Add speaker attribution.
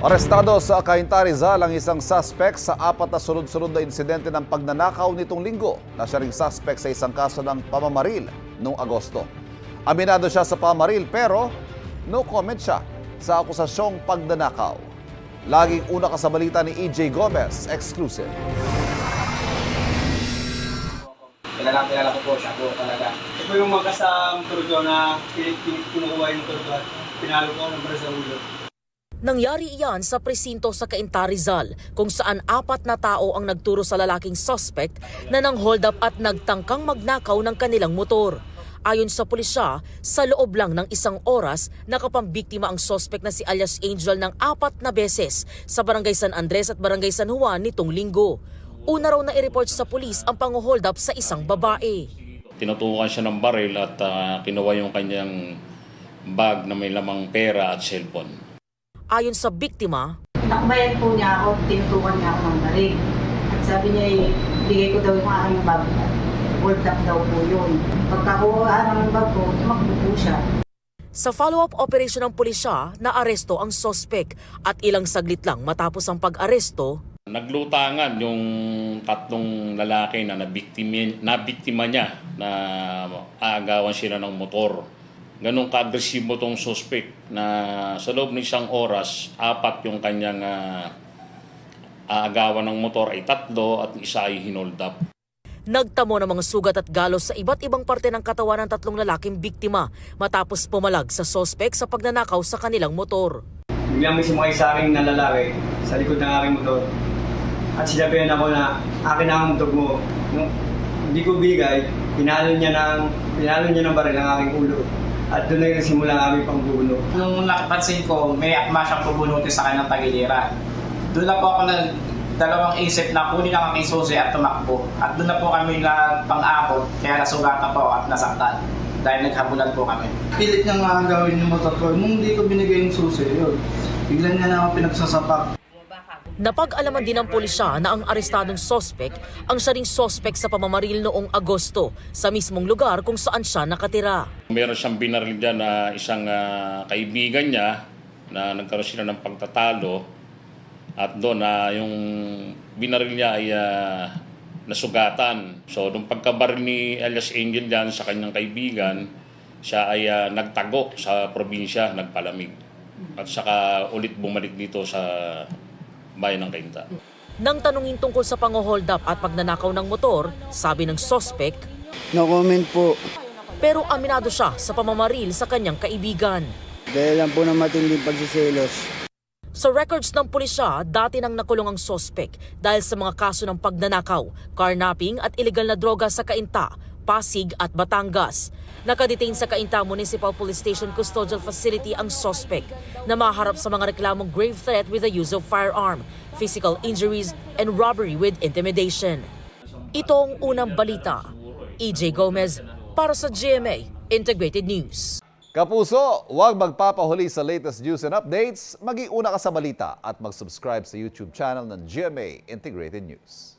Speaker 1: Arestado sa Cainta, Rizal ang isang suspect sa 4 na sunod-sunod na insidente ng pagnanakaw nitong linggo na siya ring suspect sa isang kaso ng pamamaril noong Agosto. Aminado siya sa pamamaril pero no comment siya sa akusasyong pagnanakaw. Laging una ka sa balita ni EJ Gomez, exclusive.
Speaker 2: Kilala ko po siya po talaga.
Speaker 3: Ito yung magkasang turdo na kinukuha yung turdo at pinalo ko ng sa ulo.
Speaker 4: Nangyari iyan sa presinto sa Cainta, Rizal, kung saan 4 na tao ang nagturo sa lalaking suspect na nang hold up at nagtangkang magnakaw ng kanilang motor. Ayon sa pulisya, sa loob lang ng 1 oras, nakapambiktima ang suspect na si alias Angel ng 4 na beses sa Barangay San Andres at Barangay San Juan nitong linggo. Una raw na i-report sa pulis ang pang-hold up sa isang babae.
Speaker 5: Tinutukan siya ng baril at kinuha yung kanyang bag na may lamang pera at cellphone.
Speaker 4: Ayon sa biktima,
Speaker 6: nakbayan po niya ako, tinutukan niya ako ng baril. At sabi niya, bigay ko daw yung aking bag. Hold up daw po yun. Pagkakuha ng bag ko, tumakbo po siya.
Speaker 4: Sa follow-up operation ng pulisya, naaresto ang suspect at ilang saglit lang matapos ang pag-aresto,
Speaker 5: naglutangan yung 3 lalaki na nabiktima niya na aagawan sila ng motor. Ganun ka-agresibo tong suspect na sa loob ng 1 oras, 4 yung kanyang aagawan ng motor ay 3 at isa ay hinold up.
Speaker 4: Nagtamo ng mga sugat at galos sa iba't ibang parte ng katawan ng 3 lalaking biktima matapos pumalag sa suspect sa pagnanakaw sa kanilang motor.
Speaker 3: Biglang may sumakay sa akin na lalaki sa likod ng aking motor. At sinabihan ako na akin na ang motor mo. Nung hindi ko bigay, pinalo niya ng baril ang aking ulo. At doon na nagsimula ang aming pangbubuno.
Speaker 2: Nung napansin ko, may akma siyang bubunutin sa kanyang tagiliran. Doon na po ako dalawang isip na kunin ang aking susi at tumakbo. At doon na po kami pang-abot, kaya nasugatan po at nasaktan. Dahil naghabulan po kami.
Speaker 7: Pilit niya nga gawin yung motor ko. Nung hindi ko binigay yung susi, yun. Bigla niya na ako pinagsasapak.
Speaker 4: Napag-alaman din ng pulisya na ang arestadong suspect ang siya ring suspect sa pamamaril noong Agosto sa mismong lugar kung saan siya nakatira.
Speaker 5: Meron siyang binaril dyan na isang kaibigan niya na nagkaroon sila ng pagtatalo at doon na yung binaril niya ay nasugatan. So nung pagkabaril ni alias Angel dyan sa kanyang kaibigan, siya ay nagtago sa probinsya, nagpalamig. At saka ulit bumalik dito sa bayan ng Cainta.
Speaker 4: Nang tanungin tungkol sa pang-hold up at pagnanakaw ng motor, sabi ng suspect,
Speaker 7: No comment po.
Speaker 4: pero aminado siya sa pamamaril sa kanyang kaibigan.
Speaker 7: Dahil lang po ng matinding pagsiselos.
Speaker 4: Sa records ng pulisya, dati nang nakulong ang suspect dahil sa mga kaso ng pagnanakaw, carnapping at illegal na droga sa Cainta, Pasig at Batangas. Nakadetain sa Cainta Municipal Police Station Custodial Facility ang suspect na maharap sa mga reklamong grave threat with the use of firearm, physical injuries, and robbery with intimidation. Ito ang unang balita. EJ Gomez para sa GMA Integrated News.
Speaker 1: Kapuso, huwag magpapahuli sa latest news and updates. Mag-iuna ka sa balita at mag-subscribe sa YouTube channel ng GMA Integrated News.